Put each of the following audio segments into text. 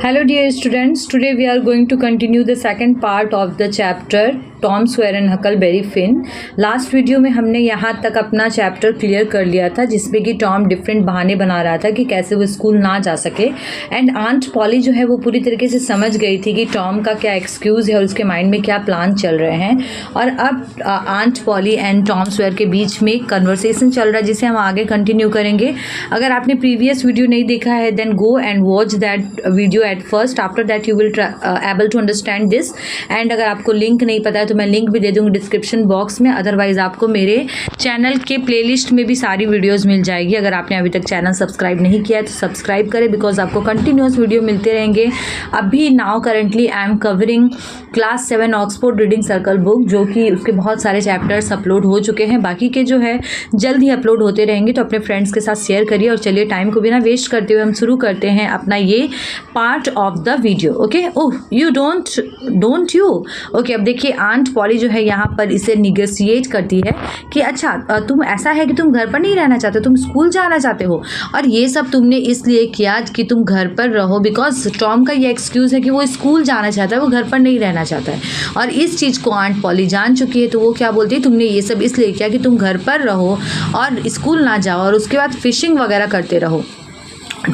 Hello dear students, today we are going to continue the second part of the chapter Tom Sawyer and Huckleberry Finn. Last video में हमने यहाँ तक अपना chapter clear कर लिया था जिसमें कि टॉम डिफरेंट बहाने बना रहा था कि कैसे वो स्कूल ना जा सके एंड आंट पॉली जो है वो पूरी तरीके से समझ गई थी कि टॉम का क्या एक्सक्यूज़ है और उसके माइंड में क्या प्लान चल रहे हैं। और अब aunt Polly and Tom Sawyer के बीच में कन्वर्सेशन चल रहा है जिसे हम आगे कंटिन्यू करेंगे। अगर आपने प्रीवियस वीडियो नहीं देखा है then go and watch that video at first, after that you will able to understand this. And अगर आपको लिंक नहीं पता है तो मैं लिंक भी दे दूंगी डिस्क्रिप्शन बॉक्स में, अदरवाइज आपको मेरे चैनल के प्लेलिस्ट में भी सारी वीडियोस मिल जाएगी। अगर आपने अभी तक चैनल सब्सक्राइब नहीं किया है तो सब्सक्राइब करें बिकॉज आपको कंटिन्यूस वीडियो मिलते रहेंगे। अभी now currently I am covering class 7 Oxford reading circle book, जो कि उसके बहुत सारे चैप्टर्स अपलोड हो चुके हैं, बाकी के जो है जल्द ही अपलोड होते रहेंगे। तो अपने फ्रेंड्स के साथ शेयर करिए और चलिए टाइम को बिना वेस्ट करते हुए हम शुरू करते हैं अपना ये part of the video. Okay, oh you don't you okay. अब देखिए आंट पॉली जो है यहाँ पर इसे निगोशिएट करती है कि अच्छा तुम ऐसा है कि तुम घर पर नहीं रहना चाहते, तुम स्कूल जाना चाहते हो और ये सब तुमने इसलिए किया कि तुम घर पर रहो, बिकॉज टॉम का ये एक्सक्यूज़ है कि वो स्कूल जाना चाहता है, वो घर पर नहीं रहना चाहता है। और इस चीज़ को आंट पॉली जान चुकी है तो वो क्या बोलती है, तुमने ये सब इसलिए किया कि तुम घर पर रहो और स्कूल ना जाओ और उसके बाद फिशिंग वगैरह करते रहो।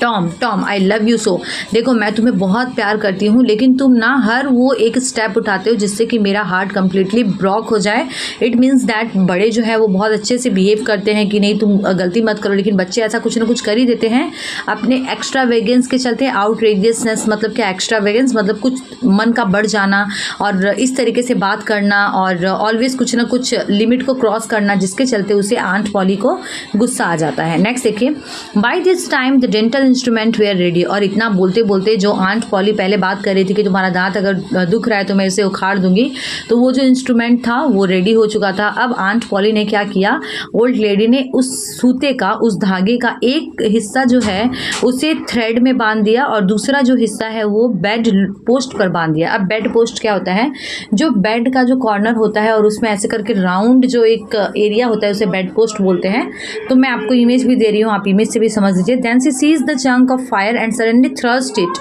Tom I love you so, देखो मैं तुम्हें बहुत प्यार करती हूँ लेकिन तुम ना हर वो एक स्टेप उठाते हो जिससे कि मेरा हार्ट कम्प्लीटली ब्रॉक हो जाए। इट मीन्स दैट बड़े जो है वो बहुत अच्छे से बिहेव करते हैं कि नहीं तुम गलती मत करो, लेकिन बच्चे ऐसा कुछ ना कुछ कर ही देते हैं अपने एक्स्ट्रा वेगेंस के चलते। आउटरेजियसनेस मतलब क्या, एक्स्ट्रा वेगेंस मतलब कुछ मन का बढ़ जाना और इस तरीके से बात करना और ऑलवेज कुछ ना कुछ लिमिट को क्रॉस करना, जिसके चलते उसे आंट पॉली को गुस्सा आ जाता है। नेक्स्ट देखिए, by this time the dental instrument were ready. और इतना बोलते बोलते जो आंट पॉली पहले बात कर रही थी कि तुम्हारा दांत अगर दुख रहा है तो मैं इसे उखाड़ दूंगी, तो वो जो इंस्ट्रूमेंट था वो रेडी हो चुका था। अब आंट पॉली ने क्या किया, ओल्ड लेडी ने उस सूते का, उस धागे का एक हिस्सा जो है उसे थ्रेड में बांध दिया और दूसरा जो हिस्सा है वो बेड पोस्ट पर बांध दिया। अब बेड पोस्ट क्या होता है, जो बेड का जो कॉर्नर होता है और उसमें ऐसे करके राउंड जो एक एरिया होता है उसे बेड पोस्ट बोलते हैं। तो मैं आपको इमेज भी दे रही हूँ, आप इमेज से भी समझ लीजिए। Then see seize the chunk of fire and suddenly thrust it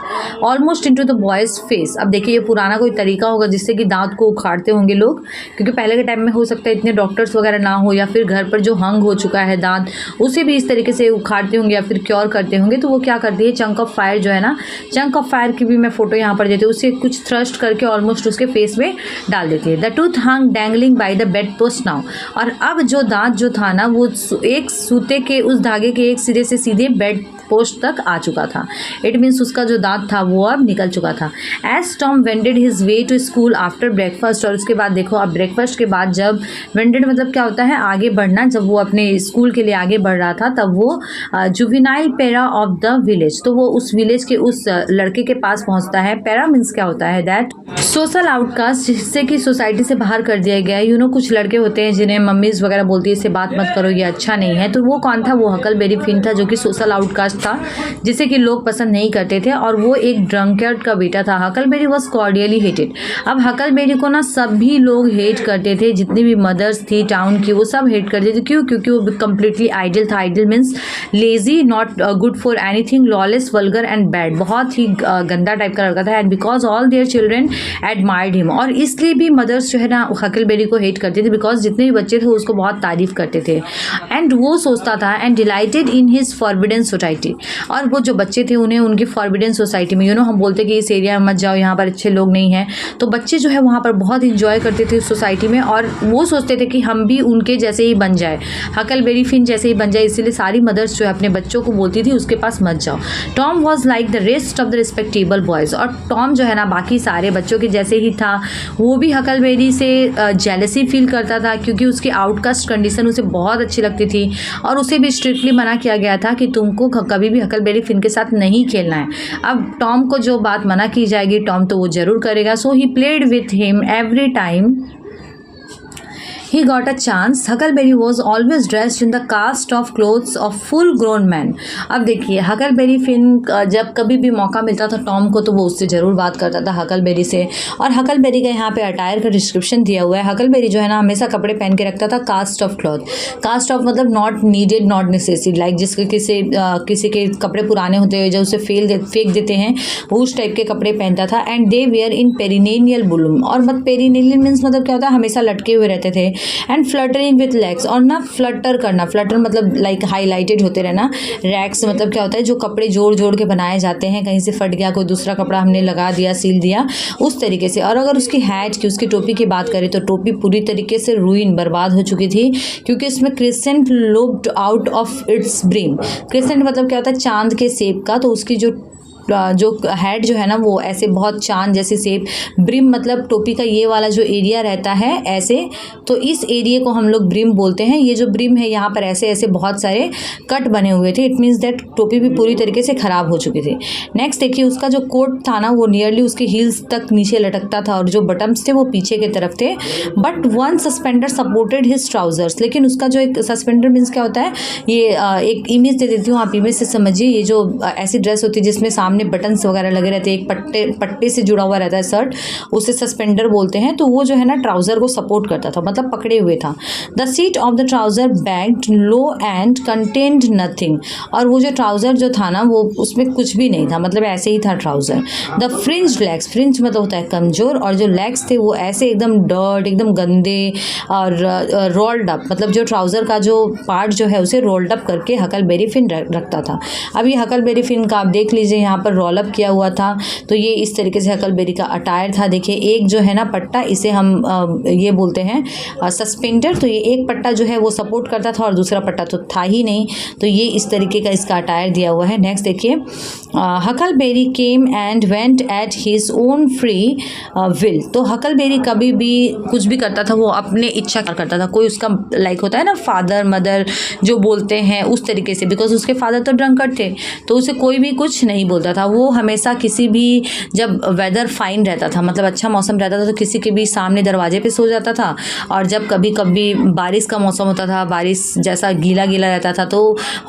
almost into the boy's face। अब देखिए ये पुराना कोई तरीका होगा जिससे कि दांत को उखाड़ते होंगे लोग, क्योंकि पहले के टाइम में हो सकता है इतने डॉक्टर्स वगैरह ना हो या फिर घर पर जो हंग हो चुका है दांत उसे भी इस तरीके से उखाड़ते होंगे या फिर क्योर करते होंगे। तो वो क्या करती है, चंक ऑफ फायर जो है ना, चंक ऑफ फायर की भी मैं फोटो यहाँ पर देती हूँ, उसे कुछ थ्रस्ट करके ऑलमोस्ट उसके फेस में डाल देती है। The tooth hung dangling by the bed post now. और अब जो दांत जो था ना वो एक सूते के उस धागे के एक सिरे से सीधे बेड पोस्ट तक आ चुका था। इट मीन्स उसका जो दांत था वो अब निकल चुका था। As Tom wended his way to school after breakfast. और उसके बाद देखो, अब ब्रेकफास्ट के बाद जब वेंडेड मतलब क्या होता है, आगे बढ़ना, जब वो अपने स्कूल के लिए आगे बढ़ रहा था तब वो juvenile para of the village, तो वो उस विलेज के उस लड़के के पास पहुंचता है। पैरा मीन्स क्या होता है, दैट सोशल आउटकास्ट, जिससे कि सोसाइटी से बाहर कर दिया गया है। यू नो कुछ लड़के होते हैं जिन्हें मम्मीज वगैरह बोलती है इससे बात मत करो, ये अच्छा नहीं है। तो वो कौन था, वो हकलबेरी फिन था जो कि सोशल आउटकास्ट था जिसे कि लोग पसंद नहीं करते थे और वो एक ड्रंकर्ड का बेटा था। Huckleberry was cordially hated. अब हकलबेरी को ना सभी लोग हेट करते थे, जितनी भी मदर्स थी टाउन की वो सब हेट करते थे। क्यों? क्योंकि वो कम्प्लीटली आइडल था। Idle means lazy, not good for anything, lawless, vulgar and bad, बहुत ही गंदा टाइप का लड़का था। And because all their children admired him, और इसलिए भी मदर्स जो है ना हकलबेरी को हेट करते थे बिकॉज जितने भी बच्चे थे उसको बहुत तारीफ करते थे। एंड वो सोचता था and dilated in his forbidden society, और वो जो बच्चे थे उन्हें उनकी फॉरबिडन सोसाइटी में, हम बोलते कि इस एरिया में मत जाओ, यहाँ पर अच्छे लोग नहीं हैं, तो बच्चे जो है वहाँ पर बहुत इंजॉय करते थे उस सोसाइटी में और वो सोचते थे कि हम भी उनके जैसे ही बन जाए, हकलबेरी फिन जैसे ही बन जाए। इसीलिए सारी मदर्स जो है अपने बच्चों को बोलती थी उसके पास मत जाओ। Tom was like the rest of the respectable boys, और टॉम जो है ना बाकी सारे बच्चों के जैसे ही था। वो भी हकलबेरी से जेलसी फील करता था क्योंकि उसकी आउटकास्ट कंडीशन उसे बहुत अच्छी लगती थी और उसे भी स्ट्रिक्टली मना किया गया था कि तुमको कभी भी हकलबेरी फिन के साथ नहीं खेलना है। अब टॉम को जो बात मना की जाएगी टॉम तो वो जरूर करेगा। So he played with him every time He got a chance. Huckleberry was always dressed in the cast of clothes of full grown man. अब देखिए हकलबेरी फिन जब कभी भी मौका मिलता था टॉम को तो वो उससे ज़रूर बात करता था हकलबेरी से। और हकलबेरी का यहाँ पे अटायर का डिस्क्रिप्शन दिया हुआ है। हकलबेरी जो है ना हमेशा कपड़े पहन के रखता था cast off cloth. Cast off मतलब not needed not necessary, like जिसके किसी के कपड़े पुराने होते हुए जो उसे फेंक देते हैं उस टाइप के कपड़े पहनता था। And they wear in perennial bloom, और पेरिनेलियल मीन्स मतलब क्या होता है, हमेशा लटके हुए रहते थे। एंड फ्लटरिंग विथ लेग्स, और ना फ्लटर करना, फ्लटर मतलब लाइक हाईलाइटेड होते रहना। रैक्स मतलब क्या होता है, जो कपड़े जोड़ जोड़ के बनाए जाते हैं, कहीं से फट गया कोई दूसरा कपड़ा हमने लगा दिया सील दिया उस तरीके से। और अगर उसकी हैट की उसकी टोपी की बात करें तो टोपी पूरी तरीके से रूइन बर्बाद हो चुकी थी, क्योंकि इसमें crescent looked out of its brim. Crescent मतलब क्या होता है, चांद के शेप का, तो उसकी जो हेड जो है ना वो ऐसे बहुत चांद जैसी शेप। ब्रिम मतलब टोपी का ये वाला जो एरिया रहता है ऐसे, तो इस एरिया को हम लोग ब्रिम बोलते हैं। ये जो ब्रिम है यहाँ पर ऐसे ऐसे बहुत सारे कट बने हुए थे। इट मीन्स दैट टोपी भी पूरी तरीके से ख़राब हो चुकी थी। नेक्स्ट देखिए उसका जो कोट था ना वो नियरली उसके हील्स तक नीचे लटकता था, और जो बटन्स थे वो पीछे की तरफ थे। But one suspender supported his trousers, लेकिन उसका जो एक सस्पेंडर मीन्स क्या होता है, ये एक इमेज दे देती हूँ, आप इमेज से समझिए। ये जो ऐसी ड्रेस होती है जिसमें सामने बटन्स वगैरह लगे रहते हैं, एक पट्टे से जुड़ा हुआ रहता है शर्ट, उसे सस्पेंडर बोलते हैं। तो वो जो है ना ट्राउजर को सपोर्ट करता था, मतलब पकड़े हुए था। The seat of the trouser bagged low and contained nothing, और वो जो ट्राउजर जो था ना वो उसमें कुछ भी नहीं था, मतलब ऐसे ही था trouser. The fringed legs, fringe मतलब होता है कमजोर, और जो लेग्स थे वो ऐसे एकदम डर्ट एकदम गंदे और रोल्ड अप, मतलब जो ट्राउजर का जो पार्ट जो है उसे रोल्ड अप करके हकलबेरी फिन रखता था। अब ये हकलबेरी फिन का आप देख लीजिए यहाँ पर रोल अप किया हुआ था, तो ये इस तरीके से हकलबेरी का अटायर था। देखिए एक जो है ना पट्टा, इसे हम ये बोलते हैं सस्पेंडर, तो ये एक पट्टा जो है वो सपोर्ट करता था और दूसरा पट्टा तो था ही नहीं, तो ये इस तरीके का इसका अटायर दिया हुआ है। नेक्स्ट देखिए Huckleberry came and went at his own free will, तो हकलबेरी कभी भी कुछ भी करता था वो अपने इच्छा करता था। कोई उसका लाइक होता है ना फादर मदर जो बोलते हैं उस तरीके से, बिकॉज उसके फादर तो ड्रंकर्ड थे, तो उसे कोई भी कुछ नहीं बोलता था। वो हमेशा किसी भी, जब वेदर फाइन रहता था मतलब अच्छा मौसम रहता था, तो किसी के भी सामने दरवाजे पे सो जाता था। और जब कभी कभी बारिश का मौसम होता था, बारिश जैसा गीला गीला रहता था, तो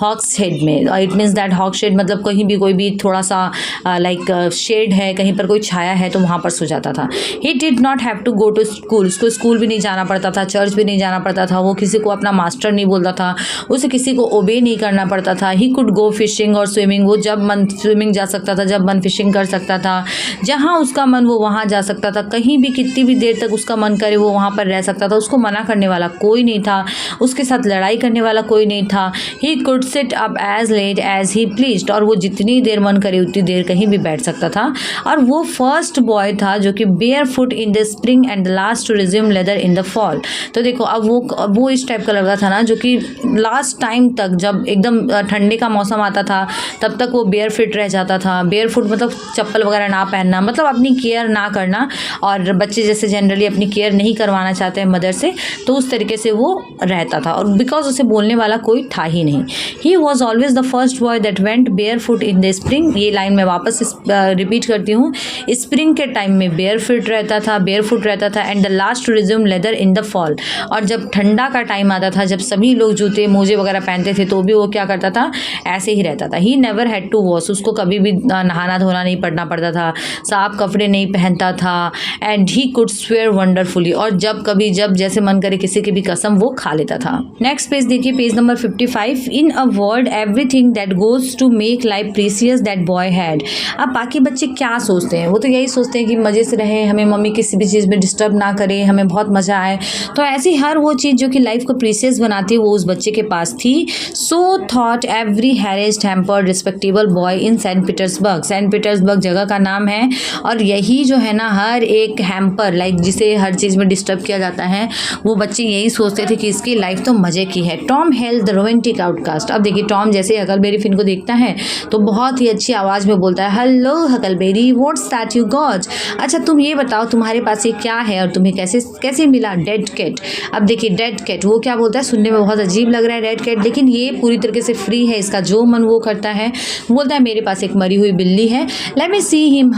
हॉक्स हेड में, it means that hogshead मतलब कहीं भी कोई भी थोड़ा सा लाइक शेड है, कहीं पर कोई छाया है, तो वहाँ पर सो जाता था। He did not have to go to school, उसको स्कूल भी नहीं जाना पड़ता था, चर्च भी नहीं जाना पड़ता था, वो किसी को अपना मास्टर नहीं बोलता था, उसे किसी को ओबे नहीं करना पड़ता था। ही कुड गो फिशिंग और स्विमिंग, वो जब मन स्विमिंग जा सकता था, जब मन फिशिंग कर सकता था, जहाँ उसका मन वो वहाँ जा सकता था, कहीं भी कितनी भी देर तक उसका मन करे वो वहाँ पर रह सकता था। उसको मना करने वाला कोई नहीं था, उसके साथ लड़ाई करने वाला कोई नहीं था। He could sit up as late as he pleased, और वो जितनी देर मन करे उतनी देर कहीं भी बैठ सकता था। और वो फर्स्ट बॉय था जो कि barefoot in the spring and the last to resume leather in the fall. तो देखो अब वो इस टाइप का लड़का था ना जो कि लास्ट टाइम तक जब एकदम ठंडे का मौसम आता था तब तक वो बेयर फिट रह जाता था। बेयर फुट मतलब चप्पल वगैरह ना पहनना, मतलब अपनी केयर ना करना, और बच्चे जैसे जनरली अपनी केयर नहीं करवाना चाहते हैं मदर से, तो उस तरीके से वो रहता था। और बिकॉज उसे बोलने वाला कोई था ही नहीं। He was always the first boy that went bear foot in the spring. ये लाइन मैं वापस रिपीट करती हूँ, स्प्रिंग के टाइम में बेयर फिट रहता था, बेयर फुट रहता था, and the last to resume leather in the fall. और जब ठंडा का टाइम आता था, जब सभी लोग जूते मोजे वगैरह पहनते थे, तो भी वो क्या करता था, ऐसे ही रहता था। He never had to wash, उसको कभी भी नहाना धोना नहीं पड़ता था, साफ कपड़े नहीं पहनता था। And he could swear wonderfully, और जब कभी जब जैसे मन करे किसी की भी कसम वो खा लेता था। नेक्स्ट पेज देखिए, page number 55। In a world everything that goes to make life precious that boy had. अब बाकी बच्चे क्या सोचते हैं, वो तो यही सोचते हैं कि मज़े से रहे, हमें मम्मी किसी भी चीज़ में डिस्टर्ब ना करे, हमें बहुत मज़ा आए। तो ऐसी हर वो चीज़ जो कि लाइफ को प्रीसियस बनाती है वो उस बच्चे के पास थी। So thought every harassed hampered respectable boy in Saint Petersburg. Saint Petersburg जगह का नाम है, और यही जो है ना हर एक हैम्पर लाइक जिसे हर चीज़ में डिस्टर्ब किया जाता है, वो बच्चे यही सोचते थे कि इसकी लाइफ तो मज़े की है। Tom held the romantic outcast. अब देखिए टॉम जैसे हकलबेरी फिन को देखता है तो बहुत ही अच्छी आवाज़ में बोलता है, hello Huckleberry, what's that you got. अच्छा तुम ये बताओ तुम्हारे पास ये क्या है और तुम्हें कैसे मिला। Dead cat. अब देखिए डेड कैट वो क्या बोलता है, सुनने में बहुत अजीब लग रहा है डेड कैट, लेकिन ये पूरी तरीके से फ्री है, इसका जो मन वो करता है। बोलता है मेरे पास एक मरी हुई बिल्ली है। Let me see him,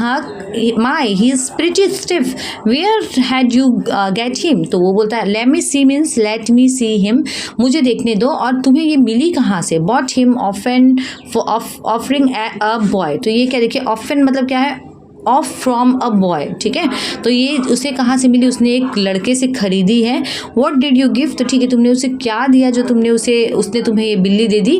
my he is pretty stiff, where had you get him. तो वो बोलता है let me see means let me see him, मुझे देखने दो, और तुम्हें ये मिली कहाँ से। Bought him offen offering a boy. तो ये क्या देखिए, ऑफन मतलब क्या है, ऑफ फ्रॉम अ बॉय, ठीक है। तो ये उसे कहाँ से मिली, उसने एक लड़के से खरीदी है। व्हाट डिड यू गिव, तो ठीक है, तुमने उसे क्या दिया जो उसने तुम्हें ये बिल्ली दे दी।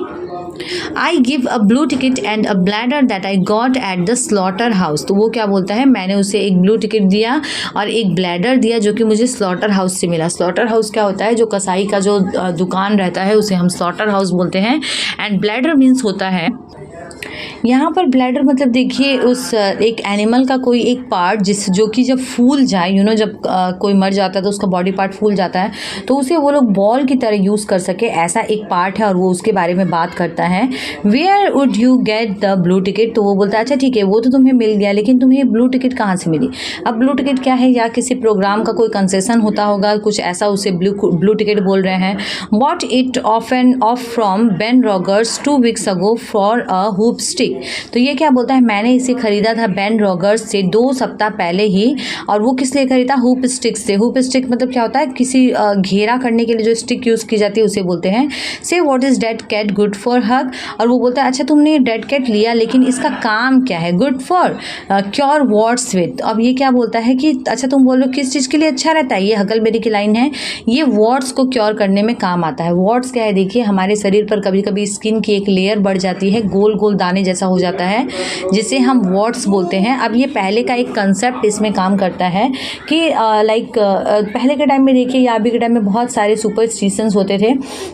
I give a blue ticket and a bladder that I got at the slaughter house. तो वो क्या बोलता है, मैंने उसे एक ब्लू टिकट दिया और एक ब्लैडर दिया जो कि मुझे स्लॉटर हाउस से मिला। स्लॉटर हाउस क्या होता है, जो कसाई का जो दुकान रहता है उसे हम स्लॉटर हाउस बोलते हैं। एंड ब्लैडर मीन्स होता है, यहाँ पर ब्लैडर मतलब देखिए उस एक एनिमल का कोई एक पार्ट जो कि जब फूल जाए, जब कोई मर जाता है तो उसका बॉडी पार्ट फूल जाता है, तो उसे वो लोग बॉल की तरह यूज़ कर सके, ऐसा एक पार्ट है और वो उसके बारे में बात करता है। Where would you get the blue ticket. तो वो बोलता है अच्छा ठीक है, वो तो तुम्हें मिल गया, लेकिन तुम्हें ब्लू टिकट कहाँ से मिली। अब ब्लू टिकट क्या है, या किसी प्रोग्राम का कोई कंसेशन होता होगा, कुछ ऐसा, उसे ब्लू टिकट बोल रहे हैं। Bought it of from Ben Rogers 2 weeks ago for a hoop stick. तो ये क्या बोलता है, मैंने इसे खरीदा था बेन रॉगर्स से 2 सप्ताह पहले ही, और वो किस लिए खरीदा, हुप स्टिक से। हुप स्टिक मतलब क्या होता है, किसी घेरा करने के लिए जो स्टिक यूज़ की जाती है उसे बोलते हैं। Say what is dead cat good for Huck. और वो बोलता है अच्छा तुमने डेड कैट लिया, लेकिन इसका काम क्या है, good for cure warts with. अब ये क्या बोलता है कि अच्छा तुम बोलो किस चीज़ के लिए अच्छा रहता है, ये हकलबेरी की लाइन है, ये वॉट्स को क्योर करने में काम आता है। वॉट्स क्या है, देखिए हमारे शरीर पर कभी कभी स्किन की एक लेयर बढ़ जाती है, गोल गोल दाने जैसा हो जाता है, जिसे हम वॉट्स बोलते हैं। अब ये पहले का एक कंसेप्ट इसमें काम करता है कि पहले के टाइम में देखिए, या अभी के टाइम में बहुत सारे सुपरस्टिशंस होते थे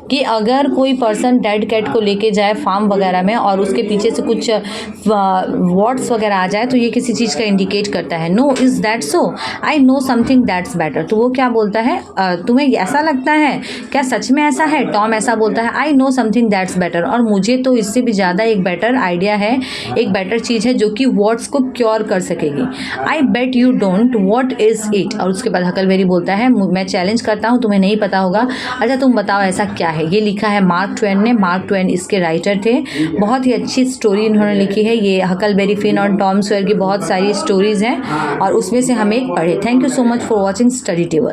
कि अगर कोई पर्सन डेड कैट को लेके जाए फार्म वगैरह में और उसके पीछे से कुछ वॉट्स वगैरह आ जाए, तो ये किसी चीज़ का इंडिकेट करता है। No is that so, I know something that's better. तो वो क्या बोलता है, तुम्हें ऐसा लगता है क्या, सच में ऐसा है। टॉम ऐसा बोलता है, I know something that's better, और मुझे तो इससे भी ज़्यादा एक बेटर आइडिया है, एक बेटर चीज़ है जो कि वॉट्स को क्योर कर सकेगी। I bet you don't, what is it. और उसके बाद हकलबेरी बोलता है मैं चैलेंज करता हूँ, तुम्हें नहीं पता होगा, अच्छा तुम बताओ ऐसा क्या है। ये लिखा है मार्क ट्वेन ने, मार्क ट्वेन इसके राइटर थे। बहुत ही अच्छी स्टोरी इन्होंने लिखी है। ये हकलबेरी फिन और टॉम सॉयर की बहुत सारी स्टोरीज़ हैं और उसमें से हम एक पढ़े। Thank you so much for watching study table.